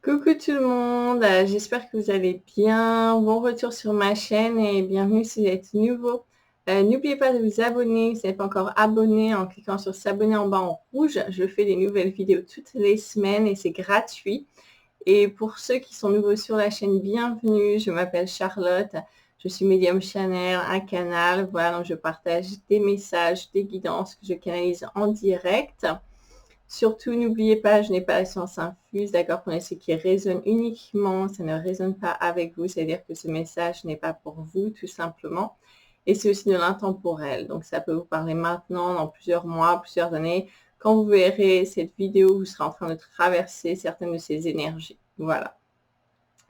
Coucou tout le monde, j'espère que vous allez bien. Bon retour sur ma chaîne et bienvenue si vous êtes nouveau. N'oubliez pas de vous abonner si vous n'êtes pas encore abonné en cliquant sur s'abonner en bas en rouge. Je fais des nouvelles vidéos toutes les semaines et c'est gratuit. Et pour ceux qui sont nouveaux sur la chaîne, bienvenue. Je m'appelle Charlotte, je suis médium channel, un canal. Voilà, donc je partage des messages, des guidances que je canalise en direct. Surtout, n'oubliez pas, je n'ai pas la science infuse, d'accord? Prenez ce qui résonne uniquement, ça ne résonne pas avec vous, c'est-à-dire que ce message n'est pas pour vous, tout simplement. Et c'est aussi de l'intemporel, donc ça peut vous parler maintenant, dans plusieurs mois, plusieurs années. Quand vous verrez cette vidéo, vous serez en train de traverser certaines de ces énergies. Voilà.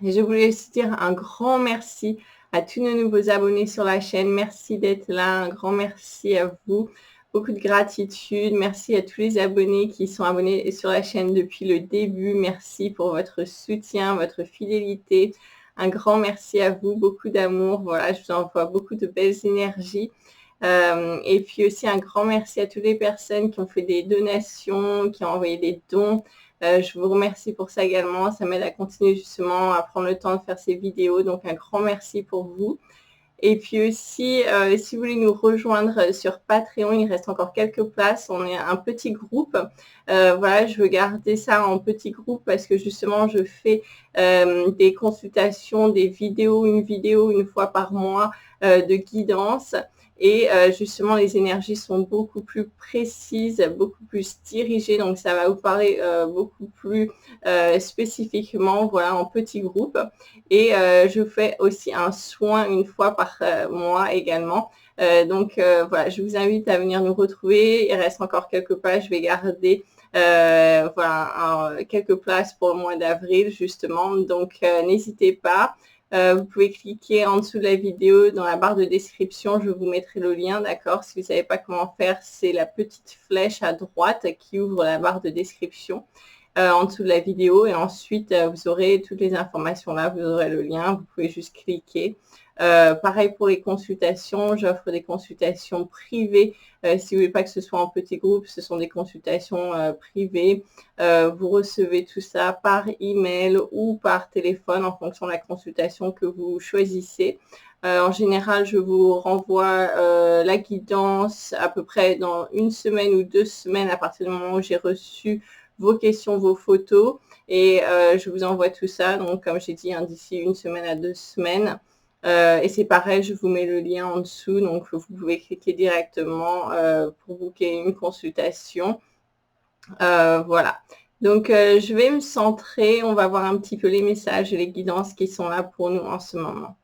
Et je voulais aussi dire un grand merci à tous nos nouveaux abonnés sur la chaîne. Merci d'être là. Un grand merci à vous. Beaucoup de gratitude. Merci à tous les abonnés qui sont abonnés sur la chaîne depuis le début. Merci pour votre soutien, votre fidélité. Un grand merci à vous. Beaucoup d'amour. Voilà, je vous envoie beaucoup de belles énergies. Et puis aussi un grand merci à toutes les personnes qui ont fait des donations, qui ont envoyé des dons. Je vous remercie pour ça également. Ça m'aide à continuer justement à prendre le temps de faire ces vidéos. Donc un grand merci pour vous. Et puis aussi, si vous voulez nous rejoindre sur Patreon, il reste encore quelques places. On est un petit groupe. Voilà, je veux garder ça en petit groupe parce que justement, je fais des consultations, des vidéos, une vidéo une fois par mois de guidance. Et justement, les énergies sont beaucoup plus précises, beaucoup plus dirigées. Donc, ça va vous parler beaucoup plus spécifiquement, voilà, en petit groupe. Et je fais aussi un soin une fois par mois également. Donc, voilà, je vous invite à venir nous retrouver. Il reste encore quelques pages. Je vais garder voilà, quelques places pour le mois d'avril, justement. Donc, n'hésitez pas. Vous pouvez cliquer en dessous de la vidéo dans la barre de description, je vous mettrai le lien, d'accord? Si vous ne savez pas comment faire, c'est la petite flèche à droite qui ouvre la barre de description en dessous de la vidéo et ensuite vous aurez toutes les informations là, vous aurez le lien, vous pouvez juste cliquer. Pareil pour les consultations, j'offre des consultations privées. Si vous voulez pas que ce soit en petit groupe, ce sont des consultations privées. Vous recevez tout ça par email ou par téléphone en fonction de la consultation que vous choisissez. En général, je vous renvoie la guidance à peu près dans 1 semaine ou 2 semaines à partir du moment où j'ai reçu vos questions, vos photos et je vous envoie tout ça. Donc, comme j'ai dit, hein, d'ici 1 semaine à 2 semaines. Et c'est pareil, je vous mets le lien en dessous, donc vous pouvez cliquer directement pour booker une consultation. Voilà. Donc, je vais me centrer, on va voir un petit peu les messages et les guidances qui sont là pour nous en ce moment.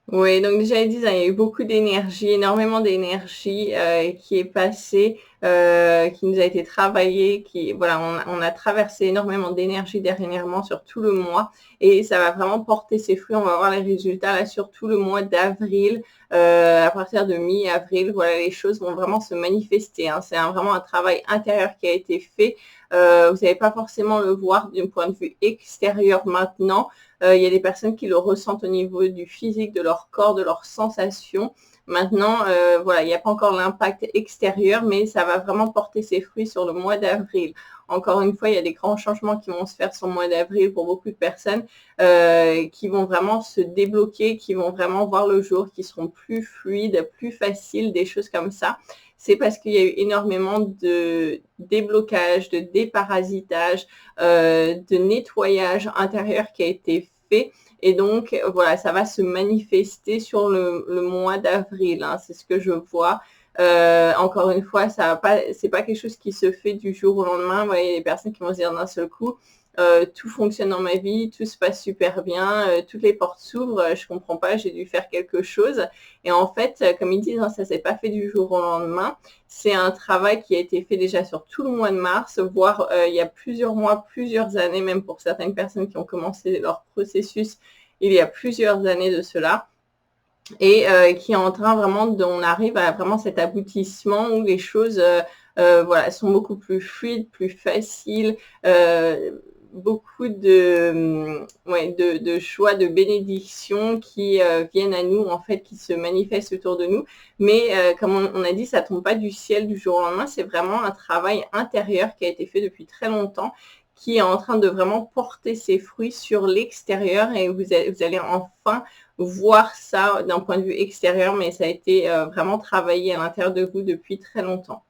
Oui, donc déjà, ils disent, il y a eu beaucoup d'énergie, énormément d'énergie qui est passée, qui nous a été travaillée, qui, voilà, on a traversé énormément d'énergie dernièrement sur tout le mois et ça va vraiment porter ses fruits. On va voir les résultats là sur tout le mois d'avril, à partir de mi-avril. Voilà, les choses vont vraiment se manifester, hein. C'est vraiment un travail intérieur qui a été fait. Vous n'allez pas forcément le voir d'un point de vue extérieur maintenant. Il y a des personnes qui le ressentent au niveau du physique, de leur corps, de leurs sensations. Maintenant, voilà, il n'y a pas encore l'impact extérieur, mais ça va vraiment porter ses fruits sur le mois d'avril. Encore une fois, il y a des grands changements qui vont se faire sur le mois d'avril pour beaucoup de personnes qui vont vraiment se débloquer, qui vont vraiment voir le jour, qui seront plus fluides, plus faciles, des choses comme ça. C'est parce qu'il y a eu énormément de déblocage, de déparasitage, de nettoyage intérieur qui a été fait. Et donc, voilà, ça va se manifester sur le mois d'avril, hein, c'est ce que je vois. Encore une fois, c'est pas quelque chose qui se fait du jour au lendemain. Vous voyez, les personnes qui vont se dire d'un seul coup, tout fonctionne dans ma vie, tout se passe super bien, toutes les portes s'ouvrent, je comprends pas, j'ai dû faire quelque chose. Et en fait, comme ils disent, hein, ça s'est pas fait du jour au lendemain. C'est un travail qui a été fait déjà sur tout le mois de mars, voire il y a plusieurs mois, plusieurs années, même pour certaines personnes qui ont commencé leur processus il y a plusieurs années de cela. Et qui est en train vraiment, on arrive à vraiment cet aboutissement où les choses voilà, sont beaucoup plus fluides, plus faciles, beaucoup de choix, de bénédictions qui viennent à nous, en fait, qui se manifestent autour de nous. Mais comme on a dit, ça tombe pas du ciel du jour au lendemain, c'est vraiment un travail intérieur qui a été fait depuis très longtemps, qui est en train de vraiment porter ses fruits sur l'extérieur, et vous allez enfin voir ça d'un point de vue extérieur, mais ça a été vraiment travaillé à l'intérieur de vous depuis très longtemps.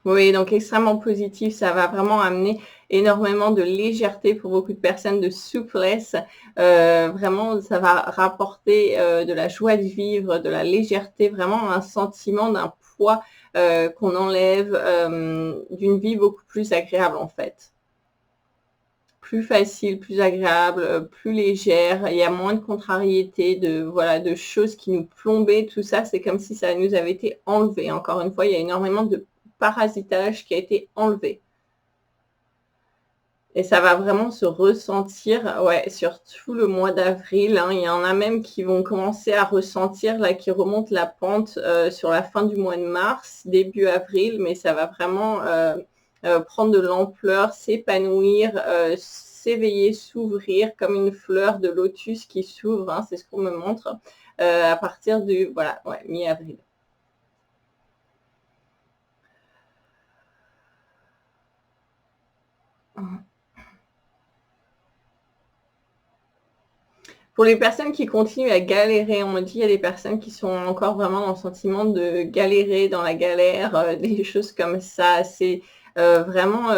Oui, donc extrêmement positif, ça va vraiment amener énormément de légèreté pour beaucoup de personnes, de souplesse. Vraiment, ça va rapporter de la joie de vivre, de la légèreté, vraiment un sentiment d'un poids qu'on enlève, d'une vie beaucoup plus agréable en fait. Plus facile, plus agréable, plus légère. Il y a moins de contrariétés, voilà, de choses qui nous plombaient. Tout ça, c'est comme si ça nous avait été enlevé. Encore une fois, il y a énormément de parasitage qui a été enlevé. Et ça va vraiment se ressentir, ouais, sur tout le mois d'avril, hein. Il y en a même qui vont commencer à ressentir, là, qui remontent la pente sur la fin du mois de mars, début avril, mais ça va vraiment prendre de l'ampleur, s'épanouir, s'éveiller, s'ouvrir comme une fleur de lotus qui s'ouvre, hein, c'est ce qu'on me montre, à partir du, voilà, ouais, mi-avril. Pour les personnes qui continuent à galérer, on me dit, il y a des personnes qui sont encore vraiment dans le sentiment de galérer, dans la galère, des choses comme ça. C'est vraiment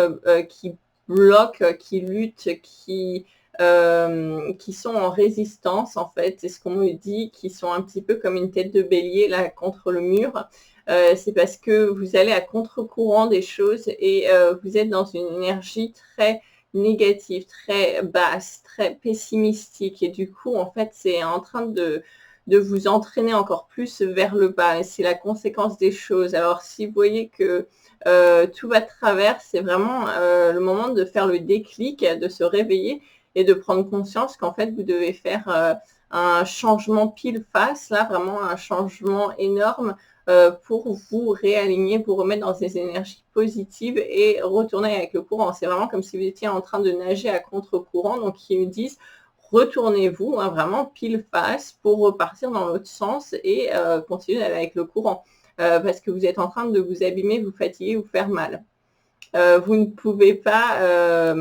qui bloquent, qui luttent, qui sont en résistance, en fait. C'est ce qu'on me dit, qui sont un petit peu comme une tête de bélier, là, contre le mur. C'est parce que vous allez à contre-courant des choses et vous êtes dans une énergie très négative, très basse, très pessimistique. Et du coup, en fait, c'est en train de vous entraîner encore plus vers le bas. Et c'est la conséquence des choses. Alors, si vous voyez que tout va de travers, c'est vraiment le moment de faire le déclic, de se réveiller et de prendre conscience qu'en fait, vous devez faire un changement pile face, là, vraiment un changement énorme pour vous réaligner, vous remettre dans des énergies positives et retourner avec le courant. C'est vraiment comme si vous étiez en train de nager à contre-courant. Donc, ils me disent, retournez-vous, hein, vraiment pile face pour repartir dans l'autre sens et continuer d'aller avec le courant. Parce que vous êtes en train de vous abîmer, vous fatiguer, vous faire mal. Vous ne pouvez pas...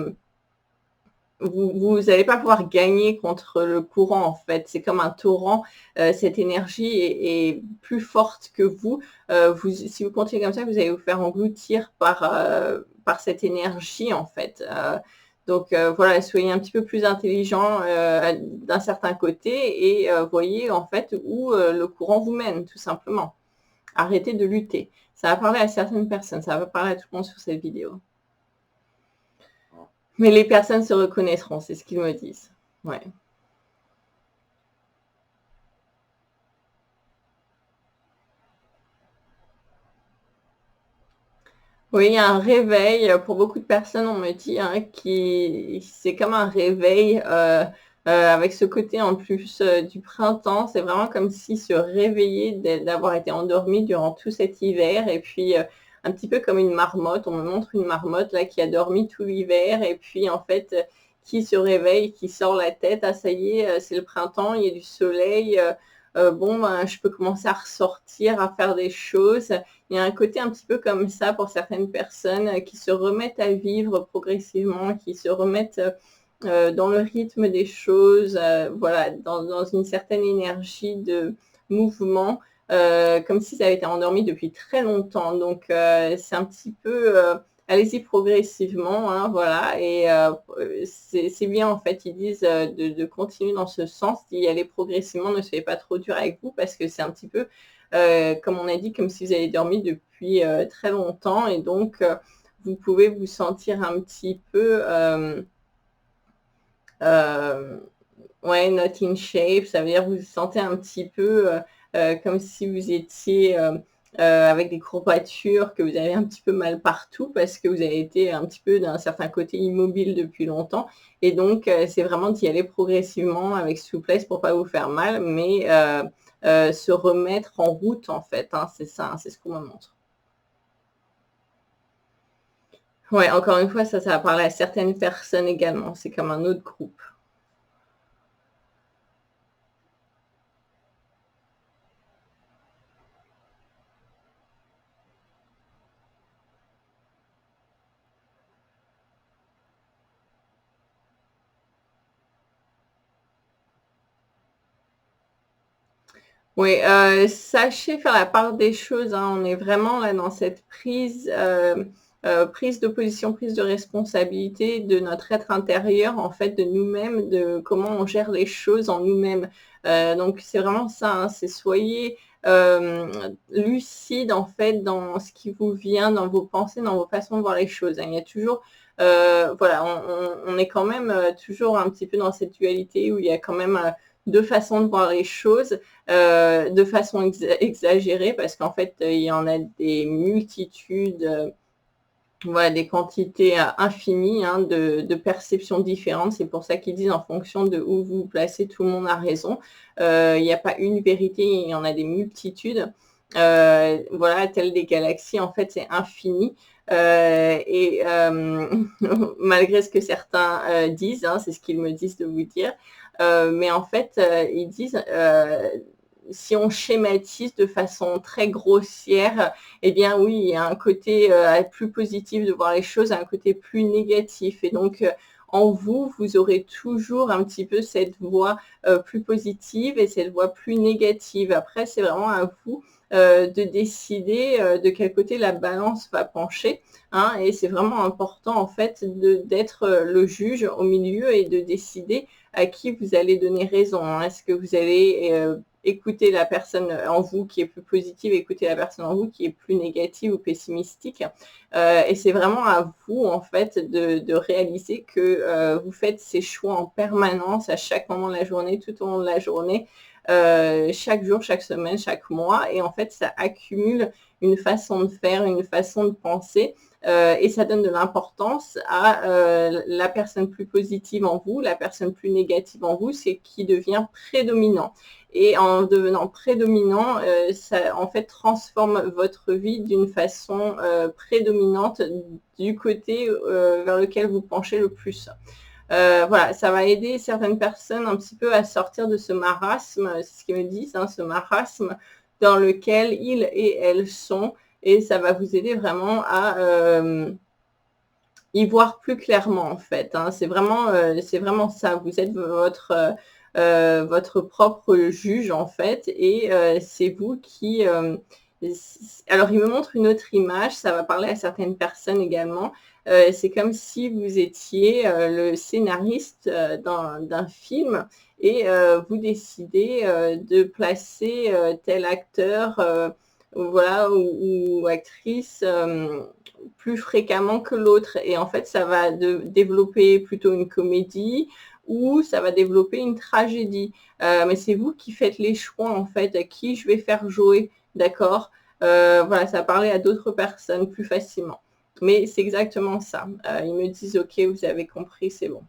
vous n'allez pas pouvoir gagner contre le courant, en fait. C'est comme un torrent. Cette énergie est plus forte que vous. Si vous continuez comme ça, vous allez vous faire engloutir par cette énergie, en fait. Donc, voilà, soyez un petit peu plus intelligent d'un certain côté et voyez, en fait, où le courant vous mène, tout simplement. Arrêtez de lutter. Ça va parler à certaines personnes. Ça va parler à tout le monde sur cette vidéo. Mais les personnes se reconnaîtront, c'est ce qu'ils me disent. Ouais. Oui, il y a un réveil. Pour beaucoup de personnes, on me dit hein, c'est comme un réveil avec ce côté en plus du printemps. C'est vraiment comme si se réveiller d'avoir été endormi durant tout cet hiver et puis un petit peu comme une marmotte. On me montre une marmotte là qui a dormi tout l'hiver et puis en fait qui se réveille, qui sort la tête. Ah ça y est, c'est le printemps, il y a du soleil. Bon, ben, je peux commencer à ressortir, à faire des choses. Il y a un côté un petit peu comme ça pour certaines personnes qui se remettent à vivre progressivement, qui se remettent dans le rythme des choses, voilà, dans une certaine énergie de mouvement, comme si ça avait été endormi depuis très longtemps. Donc, c'est un petit peu, allez-y progressivement, hein, voilà, et c'est bien en fait, ils disent de continuer dans ce sens, d'y aller progressivement, ne soyez pas trop dur avec vous, parce que c'est un petit peu comme on a dit, comme si vous avez dormi depuis très longtemps et donc vous pouvez vous sentir un petit peu ouais, not in shape, ça veut dire que vous vous sentez un petit peu comme si vous étiez avec des courbatures, que vous avez un petit peu mal partout parce que vous avez été un petit peu d'un certain côté immobile depuis longtemps. Et donc, c'est vraiment d'y aller progressivement avec souplesse pour pas vous faire mal, mais se remettre en route en fait, hein, c'est ça, hein, c'est ce qu'on me montre. Ouais, encore une fois, ça va parler à certaines personnes également, c'est comme un autre groupe. Oui, sachez faire la part des choses, hein. On est vraiment là dans cette prise de position, prise de responsabilité de notre être intérieur, en fait, de nous-mêmes, de comment on gère les choses en nous-mêmes. Donc c'est vraiment ça, hein, c'est soyez, lucide, en fait, dans ce qui vous vient, dans vos pensées, dans vos façons de voir les choses, hein. Il y a toujours, voilà, on est quand même, toujours un petit peu dans cette dualité où il y a quand même, 2 façons de voir les choses, de façon exagérée parce qu'en fait, il y en a des multitudes, voilà, des quantités infinies hein, de perceptions différentes. C'est pour ça qu'ils disent en fonction de où vous vous placez, tout le monde a raison. Il n'y a pas une vérité, il y en a des multitudes. Voilà, telles des galaxies, en fait, c'est infini. Et malgré ce que certains disent, hein, c'est ce qu'ils me disent de vous dire, mais en fait, ils disent si on schématise de façon très grossière, eh bien oui, il y a un côté plus positif de voir les choses, un côté plus négatif. Et donc, en vous, vous aurez toujours un petit peu cette voix plus positive et cette voix plus négative. Après, c'est vraiment à vous de décider de quel côté la balance va pencher. Hein, et c'est vraiment important, en fait, d'être le juge au milieu et de décider à qui vous allez donner raison. Hein. Est-ce que vous allez écouter la personne en vous qui est plus positive, écouter la personne en vous qui est plus négative ou pessimistique. Et c'est vraiment à vous, en fait, de réaliser que vous faites ces choix en permanence à chaque moment de la journée, tout au long de la journée, chaque jour, chaque semaine, chaque mois. Et en fait, ça accumule une façon de faire, une façon de penser. Et ça donne de l'importance à la personne plus positive en vous, la personne plus négative en vous, c'est qui devient prédominant. Et en devenant prédominant, ça en fait transforme votre vie d'une façon prédominante du côté vers lequel vous penchez le plus. Voilà, ça va aider certaines personnes un petit peu à sortir de ce marasme, c'est ce qu'ils me disent, hein, ce marasme dans lequel ils et elles sont, et ça va vous aider vraiment à y voir plus clairement en fait. Hein. C'est vraiment ça. Vous êtes votre propre juge en fait, et c'est vous qui. Alors, il me montre une autre image. Ça va parler à certaines personnes également. C'est comme si vous étiez le scénariste d'un film et vous décidez de placer tel acteur, voilà, ou actrice plus fréquemment que l'autre. Et en fait, ça va développer plutôt une comédie ou ça va développer une tragédie. Mais c'est vous qui faites les choix, en fait, à qui je vais faire jouer, d'accord. Voilà, ça va parler à d'autres personnes plus facilement. Mais c'est exactement ça. Ils me disent, OK, vous avez compris, c'est bon.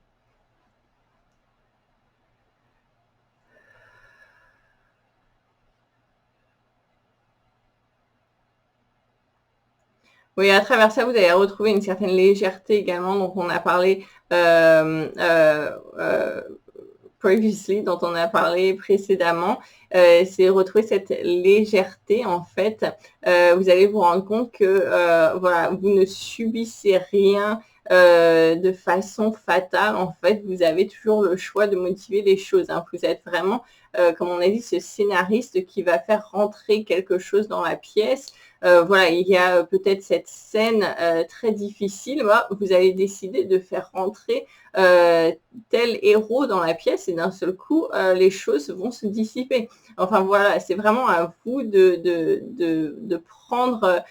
Oui, à travers ça, vous allez retrouver une certaine légèreté également, dont on a parlé previously, dont on a parlé précédemment. C'est retrouver cette légèreté, en fait. Vous allez vous rendre compte que voilà, vous ne subissez rien de façon fatale. En fait, vous avez toujours le choix de motiver les choses. Hein. Vous êtes vraiment, comme on a dit, ce scénariste qui va faire rentrer quelque chose dans la pièce. voilà, il y a peut-être cette scène très difficile, bah, vous allez décider de faire rentrer tel héros dans la pièce et d'un seul coup, les choses vont se dissiper. Enfin voilà, c'est vraiment à vous de prendre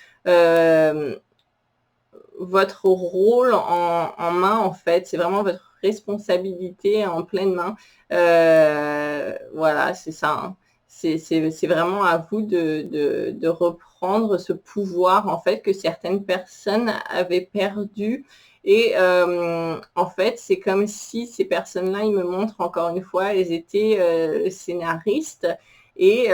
votre rôle en main, en fait. C'est vraiment votre responsabilité en pleine main. Voilà, c'est ça. Hein. C'est vraiment à vous de reprendre ce pouvoir, en fait, que certaines personnes avaient perdu. Et en fait, c'est comme si ces personnes-là, ils me montrent encore une fois, elles étaient scénaristes et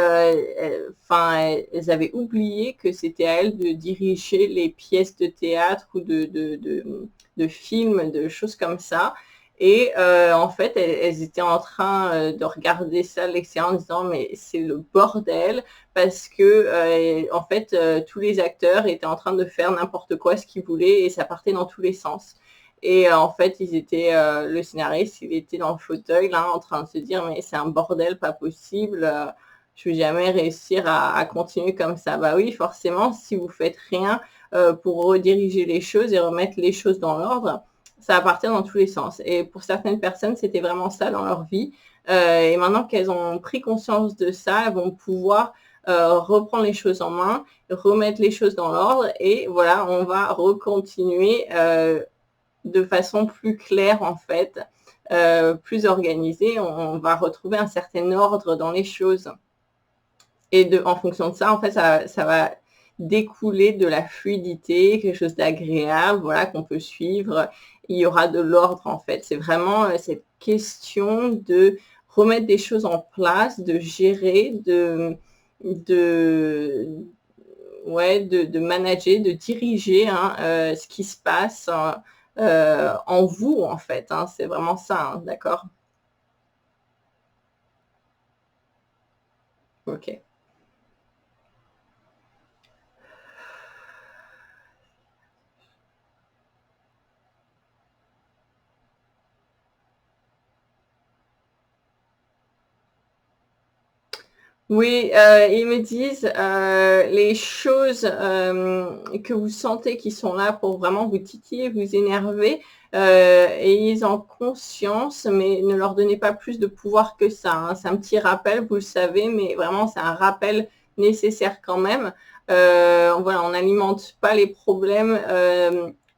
enfin, elles avaient oublié que c'était à elles de diriger les pièces de théâtre ou de films, de choses comme ça. Et en fait, elles étaient en train de regarder ça de l'extérieur en disant mais c'est le bordel parce que en fait tous les acteurs étaient en train de faire n'importe quoi ce qu'ils voulaient et ça partait dans tous les sens. Et en fait, ils étaient, le scénariste, il était dans le fauteuil là en train de se dire mais c'est un bordel pas possible. Je vais jamais réussir à continuer comme ça. Bah oui, forcément, si vous faites rien pour rediriger les choses et remettre les choses dans l'ordre, ça va partir dans tous les sens. Et pour certaines personnes, c'était vraiment ça dans leur vie. Et maintenant qu'elles ont pris conscience de ça, elles vont pouvoir reprendre les choses en main, remettre les choses dans l'ordre et voilà, on va recontinuer de façon plus claire en fait, plus organisée. On va retrouver un certain ordre dans les choses. Et en fonction de ça, en fait, ça va découler de la fluidité, quelque chose d'agréable, voilà, qu'on peut suivre. Il y aura de l'ordre, en fait. C'est vraiment cette question de remettre des choses en place, de gérer, de, ouais, de manager, de diriger hein, ce qui se passe en vous, en fait. Hein. C'est vraiment ça, hein, d'accord? Ok. Oui, ils me disent, les choses, que vous sentez qui sont là pour vraiment vous titiller, vous énerver, ayez-en conscience, mais ne leur donnez pas plus de pouvoir que ça, hein. C'est un petit rappel, vous le savez, mais vraiment c'est un rappel nécessaire quand même. Voilà, on n'alimente pas les problèmes,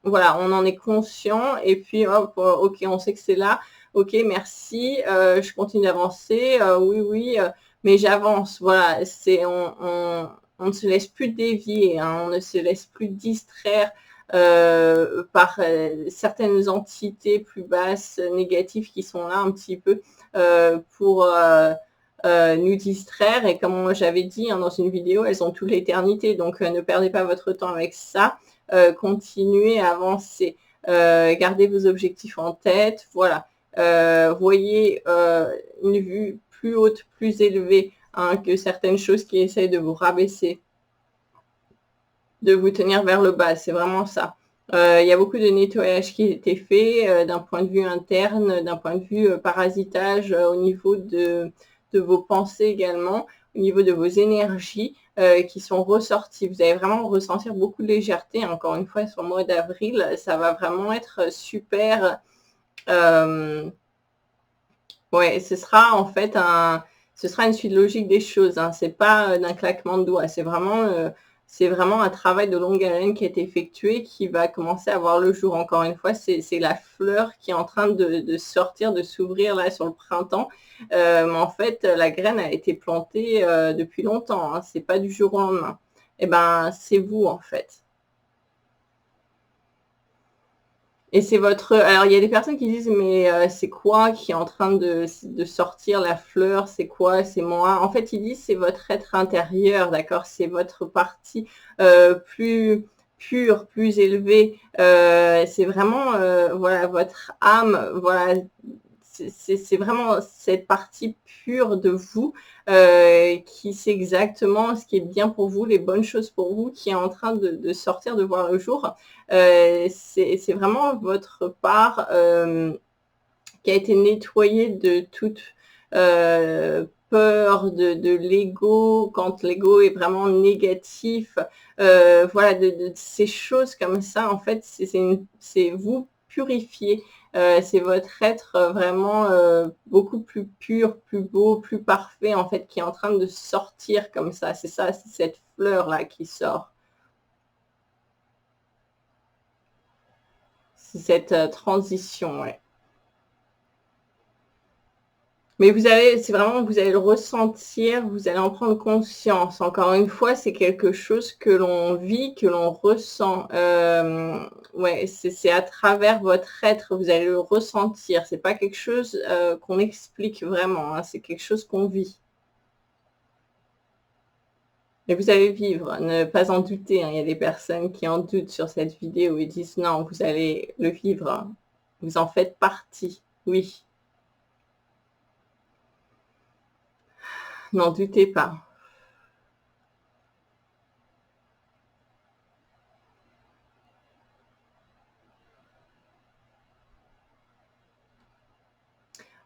voilà, on en est conscient et puis hop, OK, on sait que c'est là. OK, merci, je continue d'avancer, oui, oui, mais j'avance, voilà, on ne se laisse plus dévier, hein, on ne se laisse plus distraire par certaines entités plus basses, négatives qui sont là un petit peu pour nous distraire. Et comme j'avais dit hein, dans une vidéo, elles ont toute l'éternité, donc ne perdez pas votre temps avec ça, continuez à avancer, gardez vos objectifs en tête, voilà. Voyez une vue plus haute, plus élevée hein, que certaines choses qui essayent de vous rabaisser, de vous tenir vers le bas. C'est vraiment ça. Il y a beaucoup de nettoyage qui a été fait d'un point de vue interne, d'un point de vue parasitage au niveau de vos pensées également, au niveau de vos énergies qui sont ressorties. Vous allez vraiment ressentir beaucoup de légèreté. Encore une fois, sur le mois d'avril, ça va vraiment être super. Ouais, ce sera une suite logique des choses, hein. C'est pas d'un claquement de doigts. C'est vraiment un travail de longue haleine qui est effectué, qui va commencer à voir le jour. Encore une fois, c'est la fleur qui est en train de sortir, de s'ouvrir là sur le printemps. Mais en fait, la graine a été plantée depuis longtemps. Hein. C'est pas du jour au lendemain. Eh ben, c'est vous en fait. Et c'est votre. Alors, il y a des personnes qui disent, mais c'est quoi qui est en train de sortir la fleur? C'est quoi? C'est moi? En fait, ils disent, c'est votre être intérieur, d'accord? C'est votre partie plus pure, plus élevée. C'est vraiment, voilà, votre âme, voilà. C'est vraiment cette partie pure de vous qui sait exactement ce qui est bien pour vous, les bonnes choses pour vous, qui est en train de sortir, de voir le jour. C'est vraiment votre part qui a été nettoyée de toute peur, de l'ego, quand l'ego est vraiment négatif, voilà, de ces choses comme ça, en fait, c'est vous purifier. C'est votre être vraiment beaucoup plus pur, plus beau, plus parfait, en fait, qui est en train de sortir comme ça. C'est ça, c'est cette fleur-là qui sort. C'est cette transition, ouais. Mais vous allez c'est vraiment vous allez le ressentir, vous allez en prendre conscience. Encore une fois, c'est quelque chose que l'on vit, que l'on ressent. Ouais, c'est à travers votre être, vous allez le ressentir. C'est pas quelque chose, qu'on explique vraiment, hein, c'est quelque chose qu'on vit. Et vous allez vivre, ne pas en douter, hein. Il y a des personnes qui en doutent sur cette vidéo et disent: «Non, vous allez le vivre, hein. Vous en faites partie». Oui, n'en doutez pas.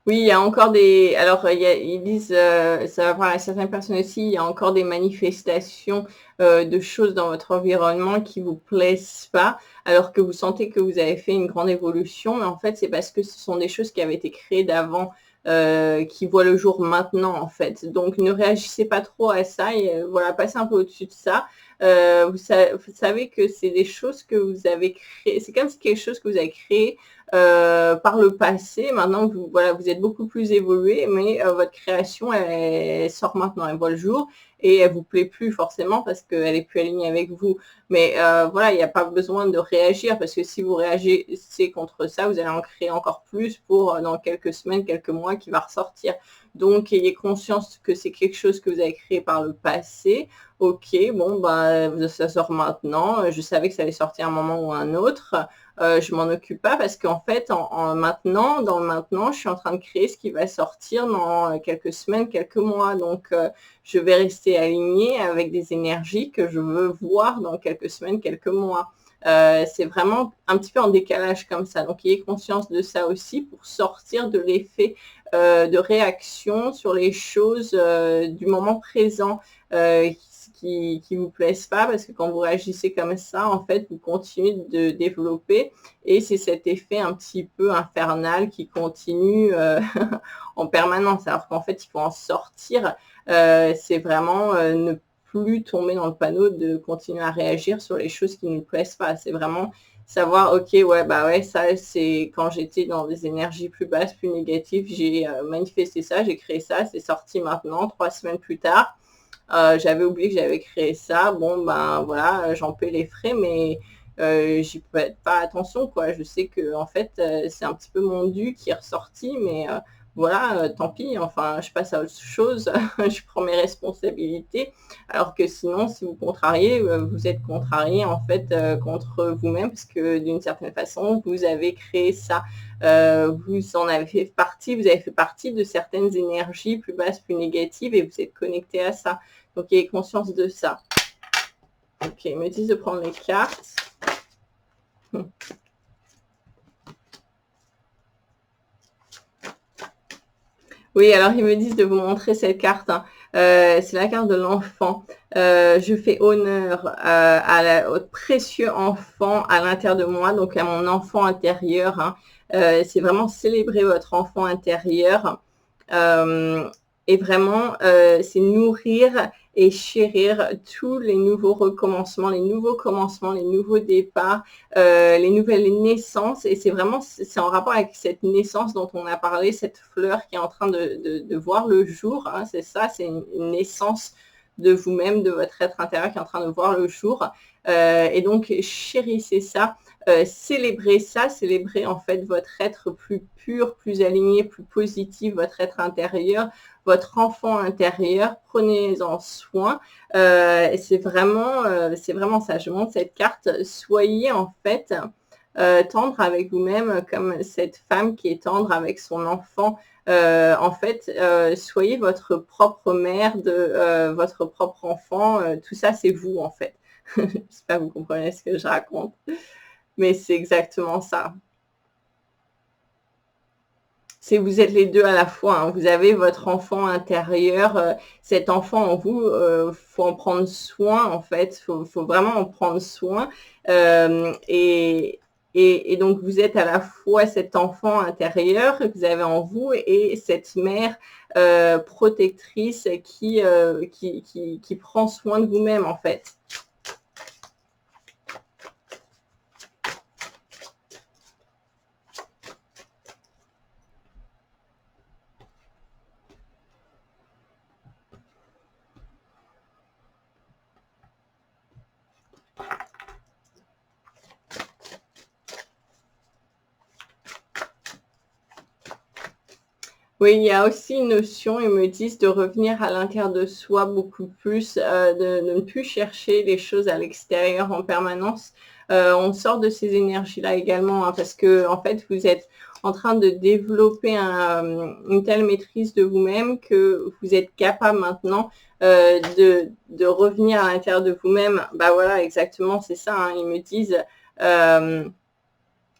Oui, il y a encore des alors, ils disent, ça va voir à certaines personnes aussi, il y a encore des manifestations, de choses dans votre environnement qui vous plaisent pas, alors que vous sentez que vous avez fait une grande évolution. Mais en fait, c'est parce que ce sont des choses qui avaient été créées d'avant, qui voient le jour maintenant, en fait. Donc ne réagissez pas trop à ça et voilà, passez un peu au-dessus de ça. Vous savez que c'est des choses que vous avez créées c'est comme si quelque chose que vous avez créé par le passé. Maintenant, vous, voilà, vous êtes beaucoup plus évolué, mais votre création, elle sort maintenant, elle voit le jour et elle vous plaît plus forcément parce qu'elle est plus alignée avec vous. Mais voilà, il n'y a pas besoin de réagir parce que si vous réagissez contre ça, vous allez en créer encore plus pour dans quelques semaines, quelques mois qui va ressortir. Donc, ayez conscience que c'est quelque chose que vous avez créé par le passé. Ok, bon, bah, ça sort maintenant. Je savais que ça allait sortir un moment ou un autre. Je m'en occupe pas parce qu'en fait, maintenant, dans le maintenant, je suis en train de créer ce qui va sortir dans quelques semaines, quelques mois. Donc, je vais rester alignée avec des énergies que je veux voir dans quelques semaines, quelques mois. C'est vraiment un petit peu en décalage comme ça. Donc, ayez conscience de ça aussi pour sortir de l'effet de réaction sur les choses du moment présent qui vous plaisent pas parce que quand vous réagissez comme ça, en fait, vous continuez de développer et c'est cet effet un petit peu infernal qui continue en permanence. Alors qu'en fait, il faut en sortir. C'est vraiment ne plus tomber dans le panneau de continuer à réagir sur les choses qui ne nous plaisent pas. C'est vraiment savoir, ok, ouais, bah ouais, ça, c'est quand j'étais dans des énergies plus basses, plus négatives, j'ai manifesté ça, j'ai créé ça, c'est sorti maintenant, 3 semaines plus tard. J'avais oublié que j'avais créé ça. Bon, ben voilà, j'en paie les frais, mais j'y prête pas attention, quoi. Je sais que en fait, c'est un petit peu mon dû qui est ressorti, mais voilà, tant pis. Enfin, je passe à autre chose. Je prends mes responsabilités. Alors que sinon, si vous contrariez, vous êtes contrarié en fait contre vous-même, parce que d'une certaine façon, vous avez créé ça. Vous en avez fait partie, vous avez fait partie de certaines énergies plus basses, plus négatives, et vous êtes connecté à ça. Donc, ayez conscience de ça. Ok, ils me disent de prendre les cartes. Oui, alors ils me disent de vous montrer cette carte, hein. C'est la carte de l'enfant. Je fais honneur au précieux enfant à l'intérieur de moi, donc à mon enfant intérieur, hein. C'est vraiment célébrer votre enfant intérieur. Euh, et vraiment, c'est nourrir et chérir tous les nouveaux recommencements, les nouveaux commencements, les nouveaux départs, les nouvelles naissances. Et c'est vraiment, c'est en rapport avec cette naissance dont on a parlé, cette fleur qui est en train de voir le jour, hein. C'est ça, c'est une naissance de vous-même, de votre être intérieur qui est en train de voir le jour. Et donc, chérissez ça. Célébrez ça, célébrez en fait votre être plus pur, plus aligné, plus positif, votre être intérieur, votre enfant intérieur, prenez-en soin. C'est vraiment ça. Je montre cette carte. Soyez en fait tendre avec vous-même comme cette femme qui est tendre avec son enfant. En fait, soyez votre propre mère de votre propre enfant. Tout ça, c'est vous en fait. J'espère que vous comprenez ce que je raconte. Mais c'est exactement ça. c'est vous êtes les 2 à la fois, hein. Vous avez votre enfant intérieur, cet enfant en vous, faut en prendre soin en fait, faut vraiment en prendre soin, hem et donc vous êtes à la fois cet enfant intérieur que vous avez en vous et cette mère, protectrice qui prend soin de vous-même en fait. Oui, il y a aussi une notion, ils me disent, de revenir à l'intérieur de soi beaucoup plus, de ne plus chercher les choses à l'extérieur en permanence. On sort de ces énergies-là également, hein, parce que en fait, vous êtes en train de développer une telle maîtrise de vous-même que vous êtes capable maintenant, de revenir à l'intérieur de vous-même. Bah, voilà, exactement, c'est ça, hein. Ils me disent, hem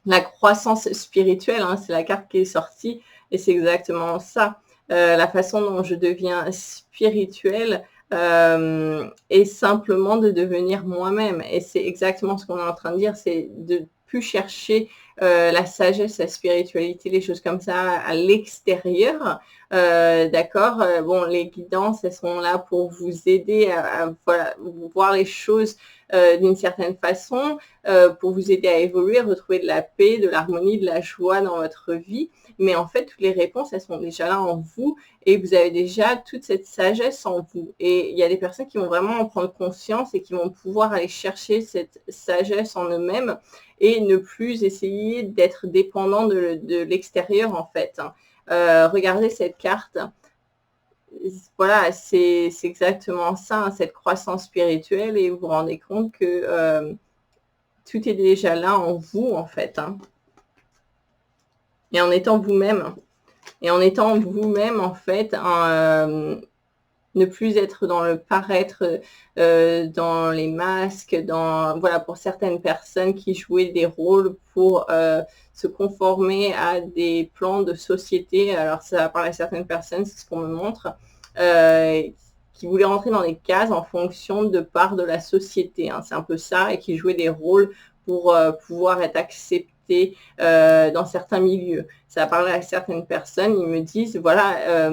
la croissance spirituelle, hein, c'est la carte qui est sortie et c'est exactement ça. La façon dont je deviens spirituelle, est simplement de devenir moi-même et c'est exactement ce qu'on est en train de dire, c'est de plus chercher, la sagesse, la spiritualité, les choses comme ça à l'extérieur, d'accord? Bon, les guidances, elles sont là pour vous aider à voilà, voir les choses, d'une certaine façon, pour vous aider à évoluer, retrouver de la paix, de l'harmonie, de la joie dans votre vie. Mais en fait, toutes les réponses, elles sont déjà là en vous et vous avez déjà toute cette sagesse en vous. Et il y a des personnes qui vont vraiment en prendre conscience et qui vont pouvoir aller chercher cette sagesse en eux-mêmes et ne plus essayer d'être dépendant de l'extérieur en fait, hein. Regardez cette carte. Voilà, c'est exactement ça, hein, cette croissance spirituelle et vous vous rendez compte que tout est déjà là en vous, en fait, hein. Et en étant vous-même. Et en étant vous-même, en fait, ne plus être dans le paraître, dans les masques, voilà, pour certaines personnes qui jouaient des rôles pour se conformer à des plans de société. Alors, ça va parler à certaines personnes, c'est ce qu'on me montre, euh, qui voulaient rentrer dans des cases en fonction de part de la société, hein. C'est un peu ça, et qui jouaient des rôles pour pouvoir être acceptés dans certains milieux. Ça a parlé à certaines personnes, ils me disent, voilà,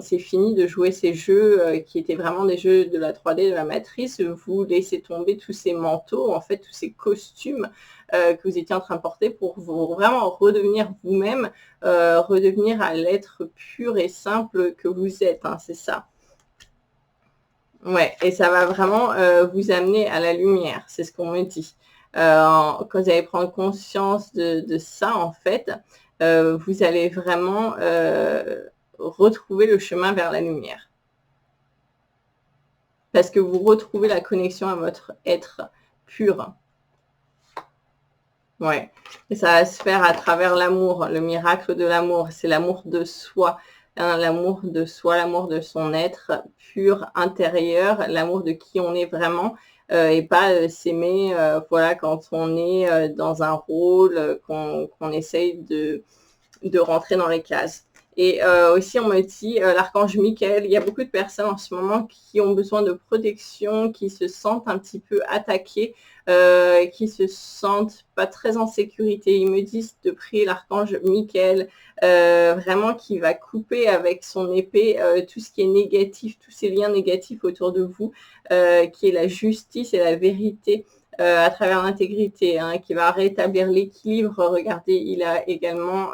c'est fini de jouer ces jeux qui étaient vraiment des jeux de la 3D, de la matrice, vous laissez tomber tous ces manteaux, en fait, tous ces costumes que vous étiez en train de porter pour vous vraiment redevenir vous-même, redevenir à l'être pur et simple que vous êtes, hein, c'est ça. Ouais, et ça va vraiment vous amener à la lumière, c'est ce qu'on me dit. Quand vous allez prendre conscience de ça, en fait, vous allez vraiment retrouver le chemin vers la lumière. Parce que vous retrouvez la connexion à votre être pur. Ouais, et ça va se faire à travers l'amour, le miracle de l'amour. C'est l'amour de soi, hein, l'amour de soi, l'amour de son être pur intérieur, l'amour de qui on est vraiment, et pas s'aimer, voilà, quand on est dans un rôle, qu'on essaye de rentrer dans les cases. Et aussi, on me dit, l'archange Michael, il y a beaucoup de personnes en ce moment qui ont besoin de protection, qui se sentent un petit peu attaquées, qui se sentent pas très en sécurité. Ils me disent de prier l'archange Michael, vraiment qui va couper avec son épée tout ce qui est négatif, tous ces liens négatifs autour de vous, qui est la justice et la vérité. À travers l'intégrité, hein, qui va rétablir l'équilibre. Regardez, il a également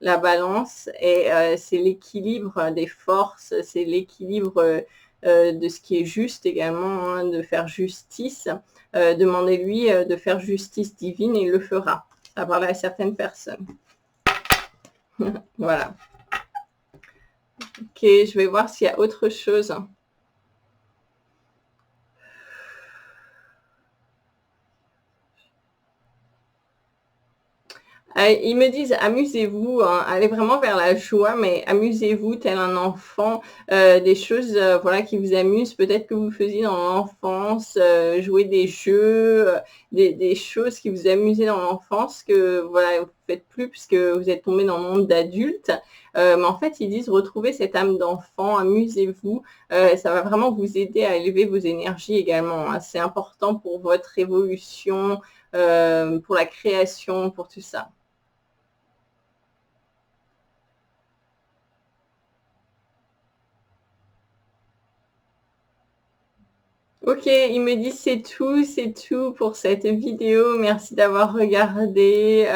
la balance et c'est l'équilibre des forces, c'est l'équilibre de ce qui est juste également, hein, de faire justice. Demandez-lui de faire justice divine et il le fera. Ça parle à certaines personnes. Voilà. Ok, je vais voir s'il y a autre chose. Ils me disent amusez-vous, hein, allez vraiment vers la joie, mais amusez-vous tel un enfant, des choses voilà, qui vous amusent, peut-être que vous faisiez dans l'enfance, jouer des jeux, des choses qui vous amusaient dans l'enfance, que voilà, faites plus puisque vous êtes tombé dans le monde d'adulte. Mais en fait, ils disent retrouvez cette âme d'enfant, amusez-vous. Ça va vraiment vous aider à élever vos énergies également, hein. C'est important pour votre évolution, pour la création, pour tout ça. Ok, il me dit c'est tout pour cette vidéo. Merci d'avoir regardé.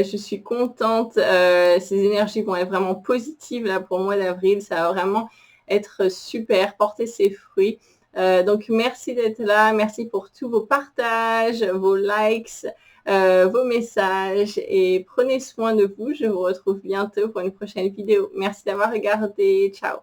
Je suis contente. Ces énergies vont être vraiment positives là pour le mois d'avril. Ça va vraiment être super, porter ses fruits. Donc merci d'être là. Merci pour tous vos partages, vos likes, vos messages et prenez soin de vous. Je vous retrouve bientôt pour une prochaine vidéo. Merci d'avoir regardé. Ciao.